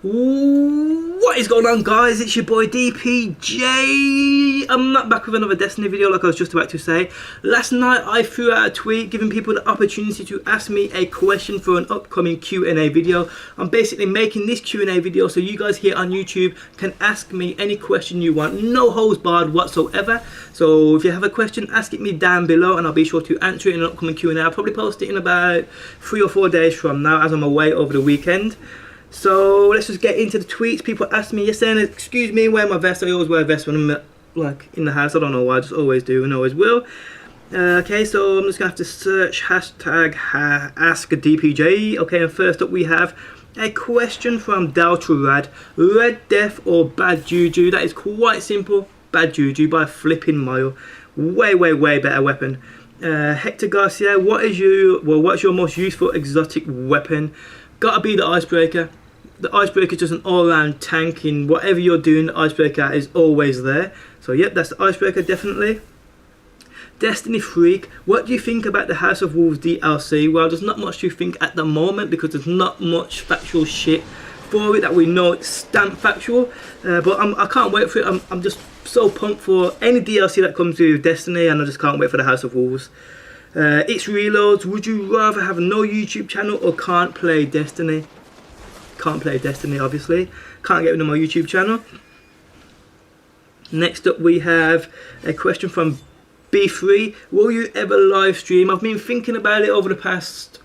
What is going on, guys? It's your boy DPJ. I'm not back with another Destiny video like I was just about to say. Last night I threw out a tweet giving people the opportunity to ask me a question for an upcoming Q&A video. I'm basically making this Q&A video so you guys here on YouTube can ask me any question you want, no holds barred whatsoever. So if you have a question, ask it me down below and I'll be sure to answer it in an upcoming Q&A. I'll probably post it in about 3 or 4 days from now as I'm away over the weekend. So let's just get into the tweets. People ask me yesterday, excuse me, wear my vest. I always wear a vest when I'm like in the house. I don't know why, I just always do and always will. Okay, so I'm just gonna have to search hashtag AskDPJ. Okay, and first up we have a question from Daltrad. Red Death or Bad Juju? That is quite simple. Bad Juju by a flipping mile. Way better weapon. Hector Garcia, what's your most useful exotic weapon? Gotta be the Icebreaker. The Icebreaker is just an all-round tank. In whatever you're doing, the Icebreaker is always there. So yep, that's the Icebreaker definitely. Destiny Freak, what do you think about the House of Wolves DLC? Well, there's not much to think at the moment because there's not much factual shit for it that we know it's stamped factual. But I can't wait for it. I'm just so pumped for any DLC that comes with Destiny, and I just can't wait for the House of Wolves. It's Reloads, would you rather have no YouTube channel or can't play Destiny? Can't play Destiny, obviously. Can't get rid of my YouTube channel. Next up we have a question from B3. Will you ever live stream? I've been thinking about it over the past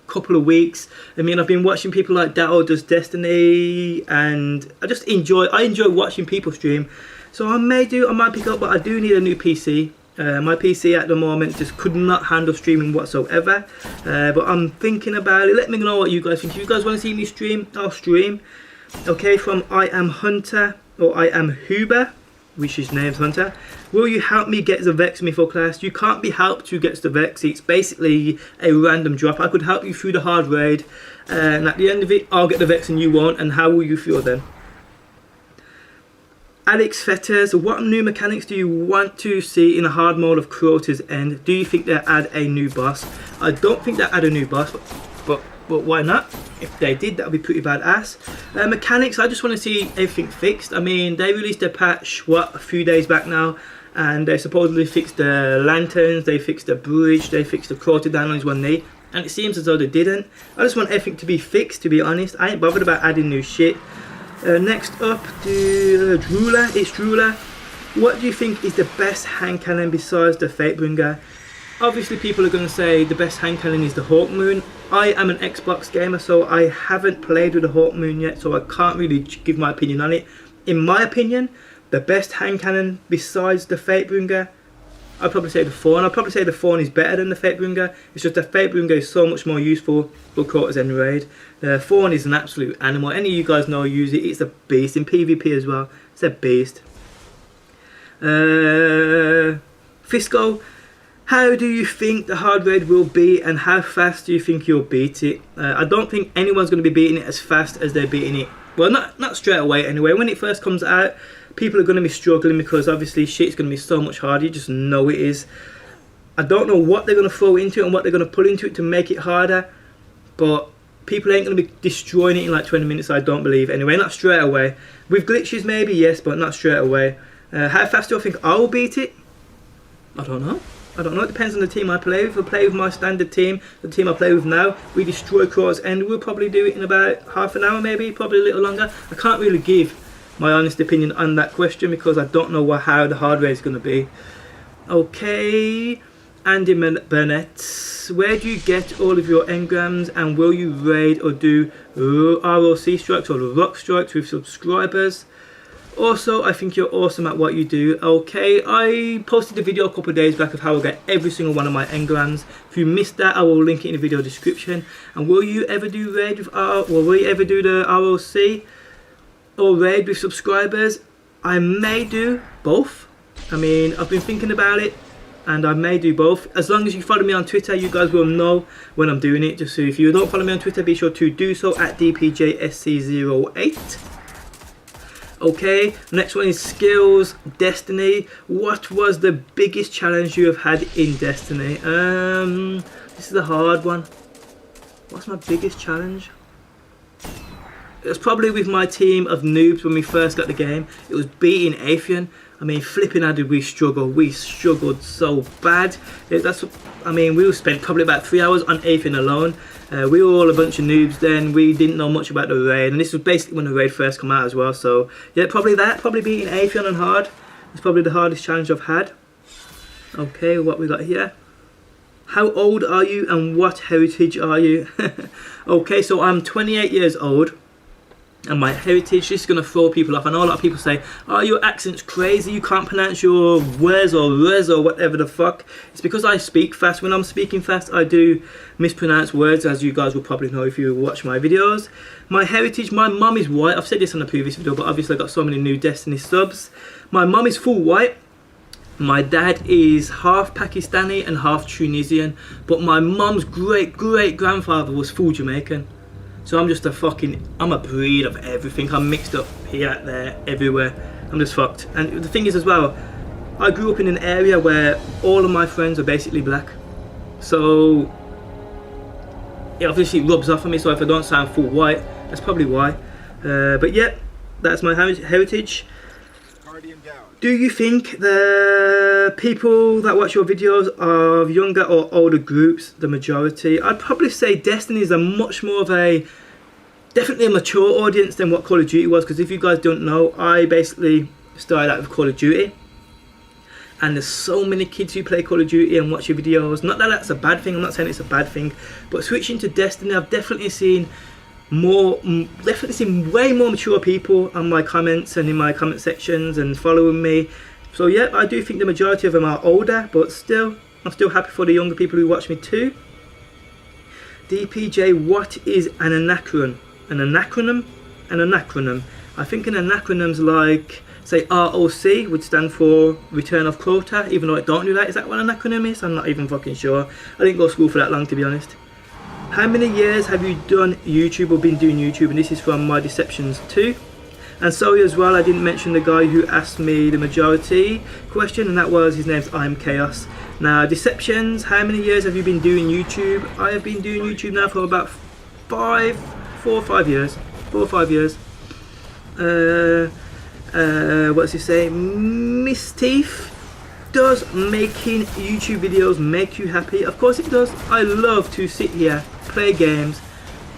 couple of weeks. I mean, I've been watching people like Dao does Destiny, and I enjoy watching people stream. So I might pick up, but I do need a new PC. My PC at the moment just could not handle streaming whatsoever, but I'm thinking about it. Let me know what you guys think. If you guys want to see me stream, I'll stream. Okay, from I am Hunter, or I am Huber, which his name's Hunter. Will you help me get the Vex Mytho class? You can't be helped to get the Vex. It's basically a random drop. I could help you through the hard raid, and at the end of it, I'll get the Vex and you won't. And how will you feel then? Alex Fetters, what new mechanics do you want to see in a hard mode of Crota's End? Do you think they'll add a new boss? I don't think they'll add a new boss, but why not? If they did, that would be pretty badass. Mechanics, I just want to see everything fixed. I mean, they released a patch, a few days back now, and they supposedly fixed the lanterns, they fixed the bridge, they fixed the Crota down on his one knee, and it seems as though they didn't. I just want everything to be fixed, to be honest. I ain't bothered about adding new shit. Next up, Drula. It's Drula. What do you think is the best hand cannon besides the Fatebringer? Obviously, people are going to say the best hand cannon is the Hawkmoon. I am an Xbox gamer, so I haven't played with the Hawkmoon yet, so I can't really give my opinion on it. In my opinion, the best hand cannon besides the Fatebringer, I'd probably say the Thorn. I'd probably say the Thorn is better than the Fatebringer. It's just the Fatebringer is so much more useful for Crota's End raid. The Thorn is an absolute animal. Any of you guys know use it. It's a beast in PvP as well. It's a beast. Fisco, how do you think the hard raid will be, and how fast do you think you'll beat it? I don't think anyone's going to be beating it as fast as they're beating it. Well, not straight away anyway. When it first comes out, people are going to be struggling because obviously shit's going to be so much harder. You just know it is. I don't know what they're going to throw into it and what they're going to put into it to make it harder, but people ain't going to be destroying it in like 20 minutes, I don't believe. Anyway, not straight away. With glitches maybe, yes, but not straight away. How fast do I think I'll beat it? I don't know. I don't know. It depends on the team I play with. If I play with my standard team, the team I play with now, we destroy Crota's End. We'll probably do it in about half an hour maybe, probably a little longer. I can't really give my honest opinion on that question because I don't know how the hard raid is going to be. Okay, Andy Burnett, where do you get all of your engrams, and will you raid or do ROC strikes or rock strikes with subscribers? Also, I think you're awesome at what you do. Okay, I posted a video a couple of days back of how I get every single one of my engrams. If you missed that, I will link it in the video description. And will you ever do raid with will you ever do the ROC or raid with subscribers? I may do both. I mean, I've been thinking about it, and I may do both. As long as you follow me on Twitter, you guys will know when I'm doing it. Just so if you don't follow me on Twitter, be sure to do so at DPJSC08. Okay, next one is Skills Destiny. What was the biggest challenge you have had in Destiny? This is a hard one. What's my biggest challenge? It was probably with my team of noobs when we first got the game. It was beating Atheon. I mean, flipping how did we struggle? We struggled so bad. We spent probably about 3 hours on Atheon alone. We were all a bunch of noobs then. We didn't know much about the raid, and this was basically when the raid first come out as well. So yeah, probably beating Atheon on hard. It's probably the hardest challenge I've had. Okay, what we got here? How old are you and what heritage are you? Okay, so I'm 28 years old. And my heritage, this is going to throw people off. I know a lot of people say, oh, your accent's crazy, you can't pronounce your words or res or whatever the fuck. It's because I speak fast. When I'm speaking fast, I do mispronounce words, as you guys will probably know if you watch my videos. My heritage, my mum is white. I've said this on a previous video, but obviously I got so many new Destiny subs. My mum is full white. My dad is half Pakistani and half Tunisian. But my mum's great-great-grandfather was full Jamaican. So I'm just I'm a breed of everything. I'm mixed up here, there, everywhere. I'm just fucked. And the thing is as well, I grew up in an area where all of my friends are basically black. So it obviously rubs off on me. So if I don't sound full white, that's probably why. But yeah, that's my heritage. Do you think the people that watch your videos are of younger or older groups, the majority? I'd probably say Destiny is a much more of definitely a mature audience than what Call of Duty was, because if you guys don't know, I basically started out with Call of Duty. And there's so many kids who play Call of Duty and watch your videos. Not that that's a bad thing, I'm not saying it's a bad thing. But switching to Destiny, I've definitely seen way more mature people on my comments and in my comment sections and following me. So yeah, I do think the majority of them are older, but still, I'm still happy for the younger people who watch me too. DPJ, what is an anachron? An acronym? An acronym. I think an acronym's like, say ROC would stand for Return of Quota, even though I don't do that. Is that what an acronym is? I'm not even fucking sure. I didn't go to school for that long, to be honest. How many years have you done YouTube or been doing YouTube? And this is from My Deceptions 2. And sorry as well, I didn't mention the guy who asked me the majority question, and that was, his name's I'm Chaos. Now, Deceptions, how many years have you been doing YouTube? I have been doing YouTube now for about 4 or 5 years. 4 or 5 years. What's he say? Miss Teeth, does making YouTube videos make you happy? Of course it does. I love to sit here, play games,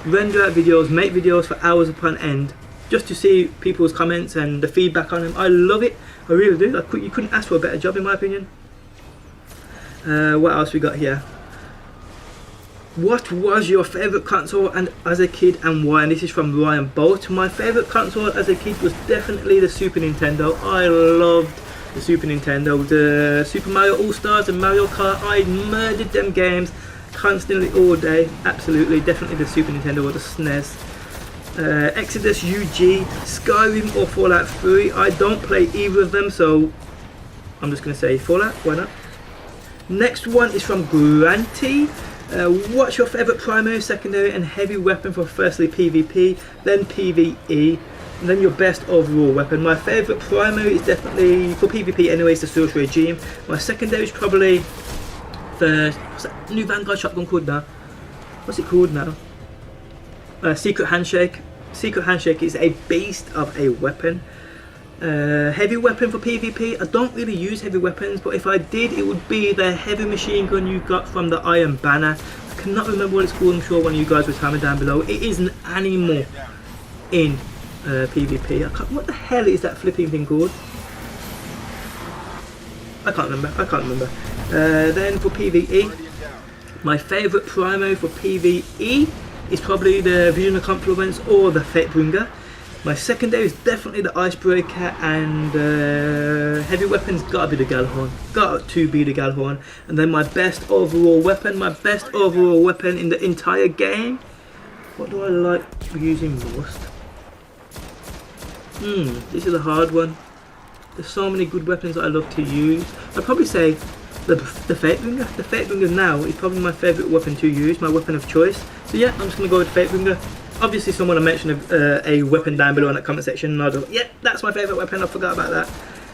render out videos, make videos for hours upon end, just to see people's comments and the feedback on them. I love it. I really do. You couldn't ask for a better job, in my opinion. What else we got here? What was your favourite console and as a kid and why? And this is from Ryan Bolt. My favourite console as a kid was definitely the Super Nintendo. I loved the Super Nintendo, the Super Mario All-Stars and Mario Kart. I murdered them games constantly all day. Absolutely, definitely the Super Nintendo or the SNES. Exodus UG, Skyrim or Fallout 3. I don't play either of them, so I'm just going to say Fallout, why not? Next one is from Granty. What's your favourite primary, secondary and heavy weapon for firstly PvP, then PvE, and then your best overall weapon? My favourite primary is definitely, for PvP anyway, is the Source Regime. My secondary is probably the, what's that new Vanguard shotgun called now? What's it called now? Secret Handshake. Secret Handshake is a beast of a weapon. Heavy weapon for PvP, I don't really use heavy weapons, but if I did, it would be the heavy machine gun you got from the Iron Banner. I cannot remember what it's called. I'm sure one of you guys will tell me down below. It is an animal in PvP. What the hell is that flipping thing called? I can't remember. Then for PvE, my favourite primary for PvE is probably the Vision of Confluence or the Fatebringer. My secondary is definitely the Icebreaker, and heavy weapons gotta be the Gallhorn. Got to be the Gallhorn. And then my best overall weapon, in the entire game. What do I like using most? This is a hard one. There's so many good weapons that I love to use. I'd probably say the Fatebringer. The Fatebringer now is probably my favourite weapon to use, my weapon of choice. So yeah, I'm just gonna go with Fatebringer. Obviously someone will mention a weapon down below in that comment section, and I'll go, yeah, that's my favourite weapon, I forgot about that.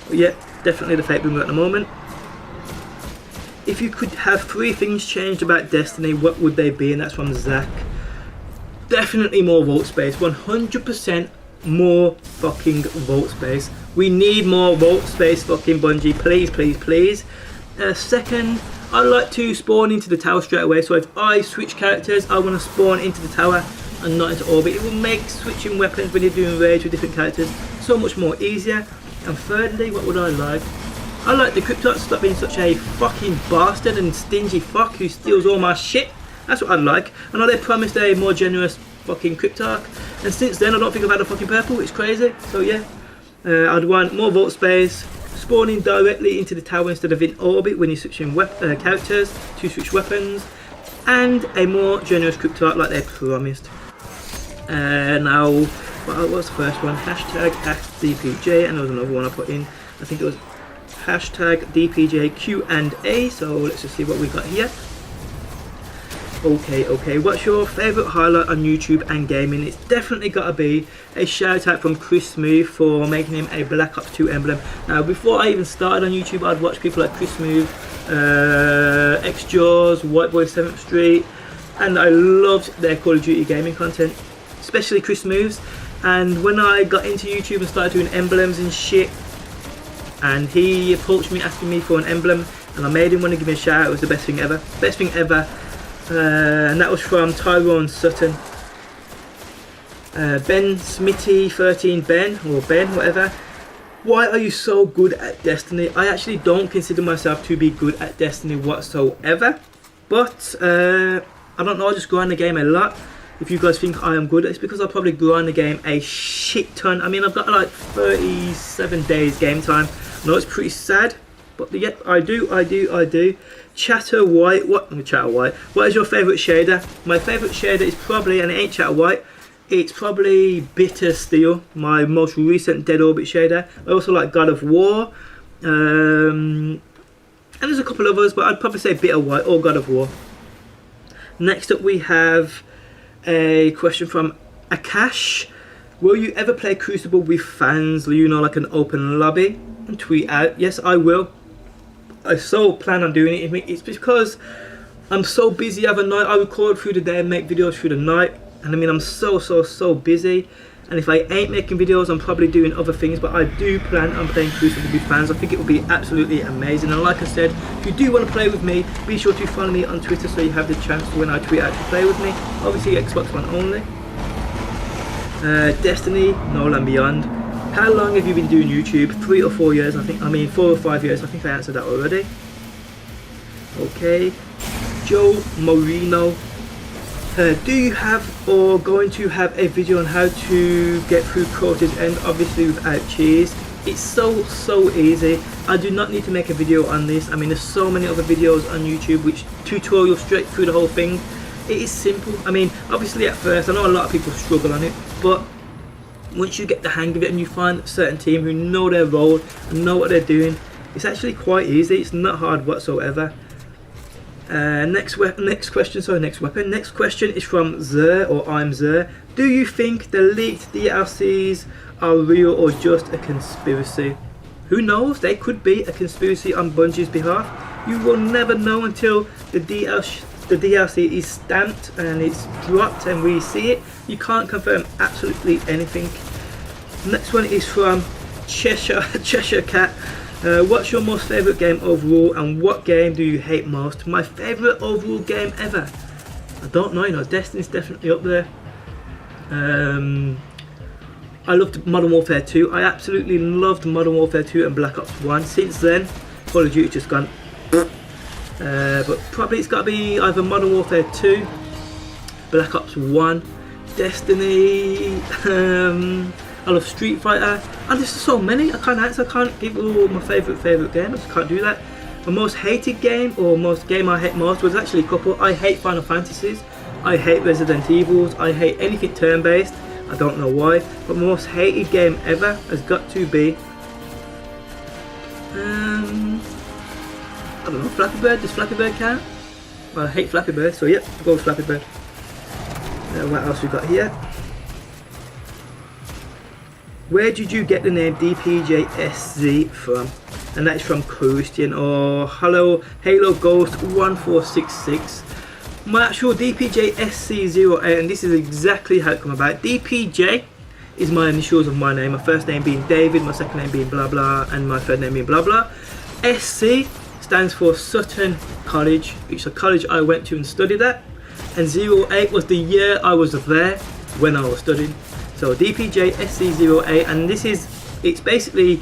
But yeah, definitely the Fatebringer at the moment. If you could have 3 things changed about Destiny, what would they be? And that's from Zach. definitely more vault space. 100% more fucking vault space. We need more vault space, fucking Bungie. Please, please, please. Second, I like to spawn into the tower straight away. So if I switch characters, I want to spawn into the tower and not into orbit. It will make switching weapons when you're doing raids with different characters so much more easier. And thirdly, what would I like? I like the Cryptarch to stop being such a fucking bastard and stingy fuck who steals all my shit. That's what I'd like. I know they promised a more generous fucking Cryptarch, and since then I don't think I've had a fucking purple. It's crazy. So yeah, I'd want more vault space, spawning directly into the tower instead of in orbit when you're switching characters to switch weapons, and a more generous Cryptarch like they promised. Now, what was the first one? Hashtag AskDPJ, and there was another one I put in. I think it was hashtag DPJ Q&A. So let's just see what we got here. Okay, what's your favourite highlight on YouTube and gaming? It's definitely got to be a shout out from Chris Smooth for making him a Black Ops 2 emblem. Now, before I even started on YouTube, I'd watch people like Chris Smooth, X-Jaws, White Boy 7th Street, and I loved their Call of Duty gaming content, especially Chris Smooth's. And when I got into YouTube and started doing emblems and shit, and he approached me asking me for an emblem, and I made him want to give me a shout out. It was the best thing ever. Best thing ever. And that was from Tyrone Sutton. Ben Smitty 13 Ben, or Ben, whatever. Why are you so good at Destiny? I actually don't consider myself to be good at Destiny whatsoever. But I don't know, I just grind the game a lot. If you guys think I am good, it's because I probably grind the game a shit ton. I mean, I've got like 37 days game time. I know it's pretty sad, but yeah, I do. Chatter White, what is your favourite shader? My favourite shader is probably, and it ain't Chatter White, it's probably Bitter Steel, my most recent Dead Orbit shader. I also like God of War, and there's a couple others, but I'd probably say Bitter White or God of War. Next up we have a question from Akash. Will you ever play Crucible with fans, you know, like an open lobby, and tweet out? Yes, I will. I so plan on doing it. It's because I'm so busy every night. I record through the day and make videos through the night, and I mean, I'm so busy. And if I ain't making videos, I'm probably doing other things, but I do plan on playing Crucible with fans. I think it will be absolutely amazing. And like I said, if you do want to play with me, be sure to follow me on Twitter so you have the chance when I tweet out to play with me. Obviously Xbox One only. Destiny, No Land Beyond. How long have you been doing YouTube? 3 or 4 years, I think. I mean, 4 or 5 years. I think I answered that already. Okay. Joe Moreno. Do you have or going to have a video on how to get through quotas and obviously without cheese? It's so easy. I do not need to make a video on this. I mean, there's so many other videos on YouTube which tutorial straight through the whole thing. It is simple. I mean, obviously at first, I know a lot of people struggle on it, but once you get the hang of it and you find a certain team who know their role and know what they're doing, it's actually quite easy. It's not hard whatsoever. Next question is from Zer, or I'm Zer. Do you think the leaked DLCs are real or just a conspiracy? Who knows? They could be a conspiracy on Bungie's behalf. You will never know until the DLC is stamped and it's dropped and we see it. You can't confirm absolutely anything. Next one is from Cheshire Cat. What's your most favourite game overall, and what game do you hate most? My favourite overall game ever? I don't know, you know, Destiny's definitely up there. I loved Modern Warfare 2. I absolutely loved Modern Warfare 2 and Black Ops 1. Since then, Call of Duty just gone. But probably it's got to be either Modern Warfare 2, Black Ops 1, Destiny, I love Street Fighter, and there's so many. I can't answer. I can't give all my favourite game. I just can't do that. My most hated game, or most game I hate most, was actually a couple. I hate Final Fantasies. I hate Resident Evils. I hate anything turn-based. I don't know why. But my most hated game ever has got to be I don't know, Flappy Bird. Does Flappy Bird count? Well, I hate Flappy Bird, so yep, I'll go with Flappy Bird. What else we got here? Where did you get the name DPJSZ from? And that is from Christian, or Halo Ghost 1466. my actual DPJ SC08, and this is exactly how it come about. DPJ is my initials of my name, my first name being David, my second name being blah blah, and my third name being blah blah. SC stands for Sutton College, which is a college I went to and studied at, and 08 was the year I was there when I was studying. So DPJ SC08, and it's basically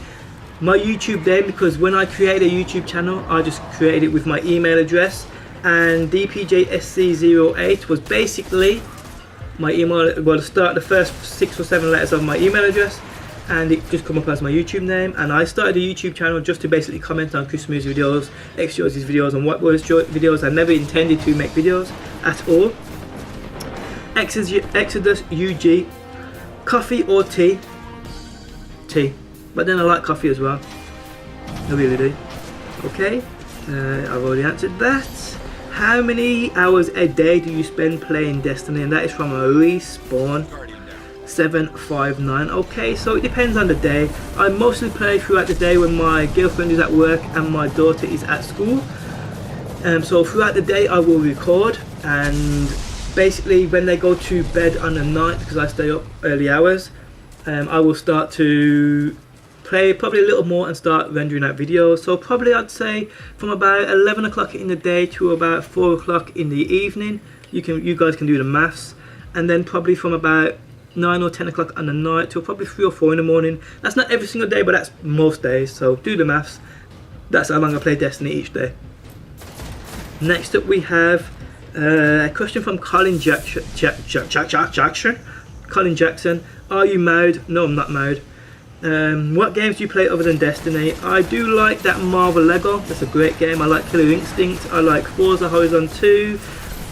my YouTube name, because when I create a YouTube channel I just created it with my email address, and DPJ SC08 was basically my email, well, start the first 6 or 7 letters of my email address, and it just come up as my YouTube name. And I started a YouTube channel just to basically comment on Christmas videos, X-Joyce's videos, and White Boys videos. I never intended to make videos at all. Exodus UG, coffee or tea? Tea, but then I like coffee as well, I really do. Okay, I've already answered that. How many hours a day do you spend playing Destiny? And that is from a Respawn 759. Okay, so it depends on the day. I mostly play throughout the day when my girlfriend is at work and my daughter is at school. So throughout the day I will record, and basically when they go to bed on the night, because I stay up early hours, I will start to play probably a little more and start rendering out videos. So probably I'd say from about 11 o'clock in the day to about 4 o'clock in the evening. You guys can do the maths. And then probably from about 9 or 10 o'clock on the night till probably 3 or 4 in the morning. That's not every single day, but that's most days. So do the maths. That's how long I play Destiny each day. Next up we have a question from Colin Jackson. Colin Jackson, are you married? No, I'm not married. What games do you play other than Destiny? I do like that Marvel Lego, that's a great game. I like Killer Instinct, I like Forza Horizon 2.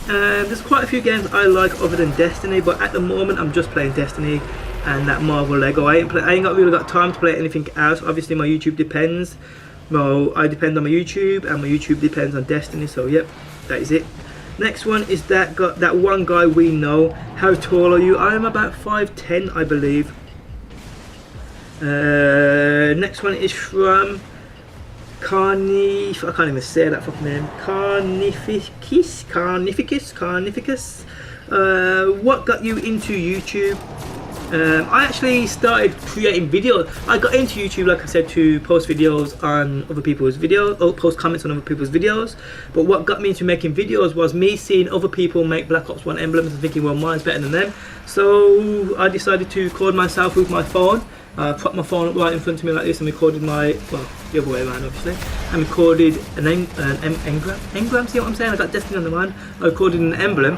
There's quite a few games I like other than Destiny, but at the moment I'm just playing Destiny and that Marvel Lego. I ain't really got time to play anything else. Obviously my YouTube depends. Well, I depend on my YouTube, and my YouTube depends on Destiny, so yep, that is it. Next one is that one guy we know. How tall are you? I am about 5'10", I believe. Next one is from I can't even say that fucking name. Carnificus. What got you into YouTube? I actually started creating videos. I got into YouTube, like I said, to post videos on other people's videos, or post comments on other people's videos. But what got me into making videos was me seeing other people make Black Ops 1 emblems and thinking, well, mine's better than them. So I decided to record myself with my phone. I put my phone up right in front of me like this and recorded the other way around obviously, and recorded an engram, see what I'm saying? I got Destiny on the mind. I recorded an emblem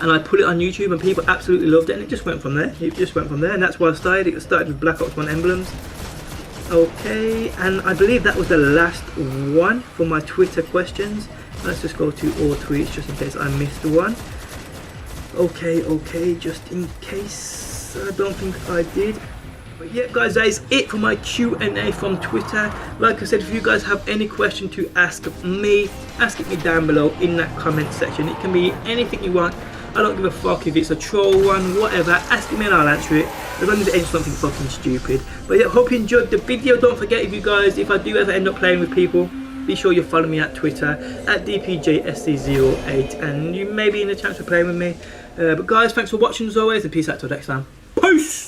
and I put it on YouTube, and people absolutely loved it, and it just went from there. And that's why I started. It started with Black Ops 1 emblems. Okay, and I believe that was the last one for my Twitter questions. Let's just go to all tweets just in case I missed one. Okay, just in case. I don't think I did. But yeah guys, that is it for my Q&A from Twitter. Like I said, if you guys have any question to ask me, ask it me down below in that comment section. It can be anything you want. I don't give a fuck if it's a troll one, whatever. Ask it me and I'll answer it, as long as it ain't something fucking stupid. But yeah, hope you enjoyed the video. Don't forget, if I do ever end up playing with people, be sure you follow me at Twitter at DPJSC08, and you may be in a chance for playing with me. But guys, thanks for watching as always, and peace out till next time. Peace!